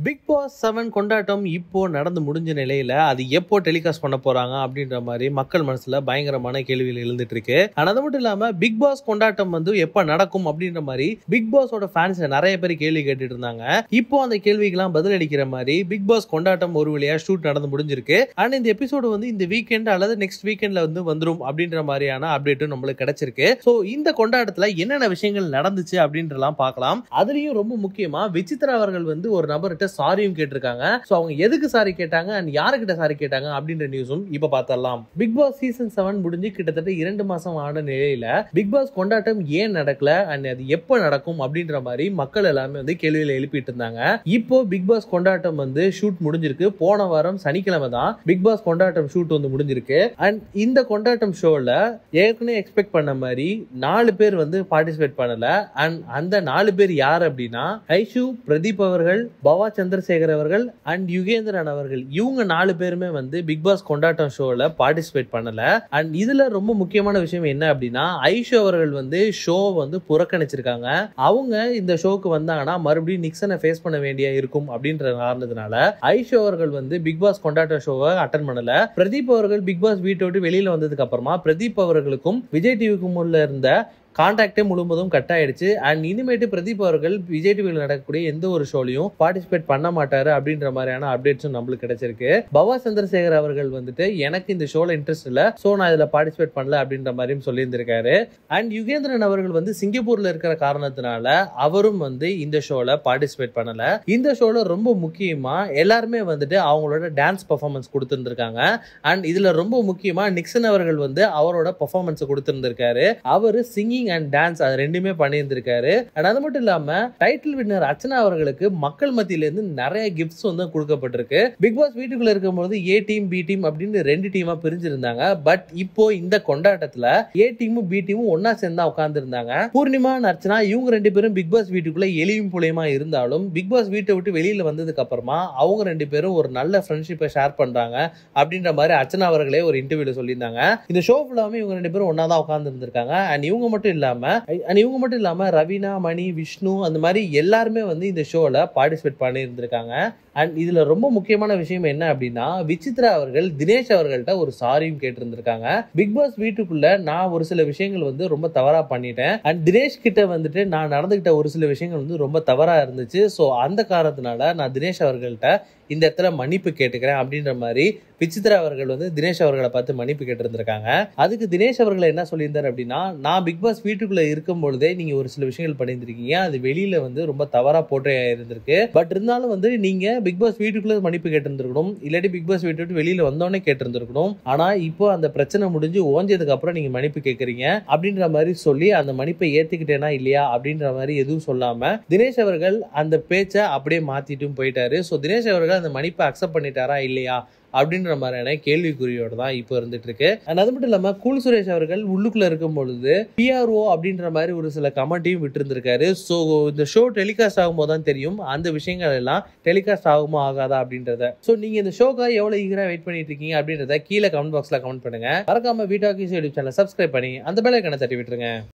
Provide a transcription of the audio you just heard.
Big pass 7 கொண்டாட்டம் இப்போ நடந்து முடிஞ்ச நிலையில அது எப்போ டெலிகாஸ்ட் பண்ண போறாங்க அப்படின்ற மாதிரி மக்கள் மனசுல பயங்கரமான கேள்விகள் எழுந்துட்டு இருக்கு. ஆனா அது மட்டும் இல்லாம பிக் பாஸ் கொண்டாட்டம் எப்ப நடக்கும் அப்படின்ற மாதிரி பிக் பாஸோட ஃபேன்ஸ் நிறைய பேர் கேள்வி கேட்டுட்டு இருந்தாங்க. இப்போ அந்த கேள்விக்கெல்லாம் பதில் அளிக்கிற மாதிரி பிக் பாஸ் கொண்டாட்டம் ஒரு வழியா ஷூட் நடந்து முடிஞ்சிருக்கு. அண்ட் இந்த எபிசோடு இந்த வீக்கெண்ட் அல்லது நெக்ஸ்ட் வீக்கெண்ட்ல வந்துரும் அப்படின்ற மாதிரியான அப்டேட்டும் நம்மளுக்கு கிடைச்சிருக்கு. சோ இந்த கொண்டாட்டத்துல என்னென்ன விஷயங்கள் நடந்துச்சு அப்படின்றலாம் பார்க்கலாம். அதுலயும் ரொம்ப முக்கியமா விசித்ரா அவர்கள் ஒரு நபர்கிட்ட சாரியும் கேட்டிருக்காங்க. சோ அவங்க எதுக்கு சாரி கேட்டாங்க அண்ட் யாருக்கிட்ட சாரி கேட்டாங்க அப்படின்ற நியூஸும் இப்ப பார்த்தரலாம். பிக் பாஸ் சீசன் 7 முடிஞ்சு கிட்டத்தட்ட 2 மாசம் ஆன நிலையில பிக் பாஸ் கொண்டாட்டம் ஏன் நடக்கல அண்ட் அது எப்ப நடக்கும் அப்படின்ற மாதிரி மக்கள் எல்லாமே கேள்வியில எழுப்பிட்டு இருந்தாங்க. இப்போ பிக் பாஸ் கொண்டாட்டம் ஷூட் முடிஞ்சிருக்கு. போன வாரம் சனிக்கிழமை தான் பிக் பாஸ் கொண்டாட்டம் ஷூட் முடிஞ்சிருக்கு. அண்ட் இந்த கொண்டாட்டம் ஷோல ஏற்கனவே எக்ஸ்பெக்ட் பண்ண மாதிரி 4 பேர் பார்ட்டிசிபேட் பண்ணல. அண்ட் அந்த 4 பேர் யார் அப்படின்னா ஐஷு, பிரதீப் அவர்கள், பவா சந்திரசேகர் அவர்கள் அண்ட் யுகேந்திரன் அவர்கள். இவங்க 4 பேருமே பிக் பாஸ் கொண்டாட்டம் ஷோல பார்ட்டிசிபேட் பண்ணல. அண்ட் இதுல ரொம்ப முக்கியமான விஷயம் என்ன அப்படின்னா ஐஷு அவர்கள் ஷோ புறக்கணிச்சிருக்காங்க. அவங்க இந்த ஷோக்கு வந்தாங்கன்னா மறுபடியும் நிக்சனை ஃபேஸ் பண்ண வேண்டிய இருக்கும் அப்படின்ற காரணத்தினால ஐஷு அவர்கள் பிக் பாஸ் கொண்டாட்டம் ஷோவை அட்டன் பண்ணல. பிரதீப் அவர்கள் பிக் பாஸ் வீட்டை விட்டு வெளியில வந்ததுக்கு அப்புறமா பிரதீப் அவர்களுக்கும் விஜய் டிவிக்கும் உள்ள இருந்த கான்டாக்டே முழுவதும் கட் ஆயிடுச்சு. அண்ட் இனிமேட்டு பிரதீப் அவர்கள் விஜய் டிவியில் நடக்கக்கூடிய எந்த ஒரு ஷோலையும் பார்ட்டிசிபேட் பண்ண மாட்டாரு அப்படின்ற மாதிரியான அப்டேட்ஸும் நம்மளுக்கு கிடைச்சிருக்கு. பவா சந்திரசேகர் அவர்கள் எனக்கு இந்த ஷோல இன்ட்ரெஸ்ட் இல்ல, சோ நான் இதுல பார்ட்டிசிபேட் பண்ணல அப்படின்ற மாதிரியும் சொல்லியிருந்திருக்காரு. அண்ட் யுகேந்திரன் அவர்கள் சிங்கப்பூர்ல இருக்கிற காரணத்தினால அவரும் இந்த ஷோல பார்ட்டிசிபேட் பண்ணல. இந்த ஷோல ரொம்ப முக்கியமா எல்லாருமே அவங்களோட டான்ஸ் பெர்ஃபார்மன்ஸ் கொடுத்திருந்திருக்காங்க. அண்ட் இதுல ரொம்ப முக்கியமா நிக்சன் அவர்கள் அவரோட பெர்ஃபார்மன்ஸ் கொடுத்திருந்திருக்காரு. அவரு சிங்கிங் அண்ட் டான்ஸ் அது ரெண்டுமே பண்ணியிருந்திருக்காரு. அண்ட் அது மட்டும் இல்லாம டைட்டில் வின்னர் அர்ச்சனா அவர்களுக்கு மக்கள் மத்தியில இருந்து நிறைய கிஃப்ட்ஸ் கொடுக்கப்பட்டிருக்கு. பிக் பாஸ் வீட்டுக்குள்ள இருக்கும்போது ஏ டீம் பி டீம் அப்படின்னு 2 டீமா பிரிஞ்சிருந்தாங்க. பட் இப்போ இந்த கொண்டாட்டத்துல ஏ டீமும் பி டீமும் ஒன்னா சேர்ந்தா உட்கார்ந்து இருந்தாங்க. பூர்ணிமா, அர்ச்சனா இவங்க 2 பேரும் பிக் பாஸ் வீட்டுக்குள்ள எளியும் புலியமா இருந்தாலும் பிக் பாஸ் வீட்டை விட்டு வெளியில வந்ததுக்கு அப்புறமா அவங்க 2 பேரும் ஒரு நல்ல ஃப்ரெண்ட்ஷிப்பை ஷேர் பண்றாங்க அப்படின்ற மாதிரி அர்ச்சனா அவர்களே ஒரு இன்டர்வியூல சொல்லியிருந்தாங்க. இந்த ஷோ ஃபுல்லாமே இவங்க 2 பேரும் ஒன்னா தான் உட்கார்ந்து இருந்திருக்காங்க. அண்ட் இவங்க மட்டும் இல்லாம ரவீனா, மணி, விஷ்ணு அந்த மாதிரி எல்லாருமே இந்த ஷோல பார்ட்டிசிபேட் பண்ணி இருந்திருக்காங்க. அண்ட் இதுல ரொம்ப முக்கியமான விஷயம் என்ன அப்படின்னா விசித்ரா அவர்கள் தினேஷ் அவர்கள்ட்ட ஒரு சாரியும் கேட்டிருந்திருக்காங்க. பிக் பாஸ் வீட்டுக்குள்ள நான் ஒரு சில விஷயங்கள் ரொம்ப தவறா பண்ணிட்டேன். அண்ட் தினேஷ் கிட்ட நான் நடந்துகிட்ட ஒரு சில விஷயங்கள் ரொம்ப தவறா இருந்துச்சு. சோ அந்த காரணத்தினால நான் தினேஷ் அவர்கள்ட்ட இந்த இடத்துல மன்னிப்பு கேட்டுக்கிறேன் அப்படின்ற மாதிரி விசித்ரா அவர்கள் தினேஷ் அவர்களை பார்த்து மன்னிப்பு கேட்டிருந்திருக்காங்க. அதுக்கு தினேஷ் அவர்கள் என்ன சொல்லியிருந்தார் அப்படின்னா நான் பிக் பாஸ் வீட்டுக்குள்ள இருக்கும் பொழுதே நீங்க ஒரு சில விஷயங்கள் பண்ணியிருந்திருக்கீங்க. அது வெளியில ரொம்ப தவறா போட்டே இருந்திருக்கு. பட் இருந்தாலும் நீங்க பிக் பாஸ் வீட்டுக்குள்ள மன்னிப்பு கேட்டிருந்திருக்கணும், இல்லாட்டி பிக் பாஸ் வீட்டு விட்டு வெளியில வந்தோடனே கேட்டிருந்திருக்கணும். ஆனா இப்போ அந்த பிரச்சனை முடிஞ்சு ஓஞ்சதுக்கு அப்புறம் நீங்க மன்னிப்பு கேட்கறீங்க அப்படின்ற மாதிரி சொல்லி அந்த மன்னிப்பை ஏத்துக்கிட்டேனா இல்லையா அப்படின்ற மாதிரி எதுவும் சொல்லாம தினேஷ் அவர்கள் அந்த பேச்சை அப்படியே மாத்திட்டும் போயிட்டாரு. சோ தினேஷ் அவர்கள் அந்த மன்னிப்பை அக்செப்ட் பண்ணிட்டாரா இல்லையா அப்படின்ற மாதிரியான கேள்விக்குறியோட தான் இப்போ இருந்துட்டு இருக்கு. அது மட்டும் இல்லாம கூல் சுரேஷ் அவர்கள் உள்ளுக்குள்ள இருக்கும் பொழுது PRO அப்படின்ற மாதிரி ஒரு சில கமெண்ட்டையும் விட்டு இருந்திருக்காரு. ஸோ இந்த ஷோ டெலிகாஸ்ட் ஆகும்போது தான் தெரியும் அந்த விஷயங்கள் எல்லாம் டெலிகாஸ்ட் ஆகுமா ஆகாதா அப்படின்றத. ஸோ நீங்க இந்த ஷோக்காக எவ்வளவு ஈகரா வெயிட் பண்ணிட்டு இருக்கீங்க அப்படின்றத கீழே கமெண்ட் பாக்ஸ்ல கமெண்ட் பண்ணுங்க. மறக்காம வீட்டாக்கி யூடியூப் சேனல் சப்ஸ்கிரைப் பண்ணி அந்த பெல் ஐகானை தட்டி விட்டுருங்க.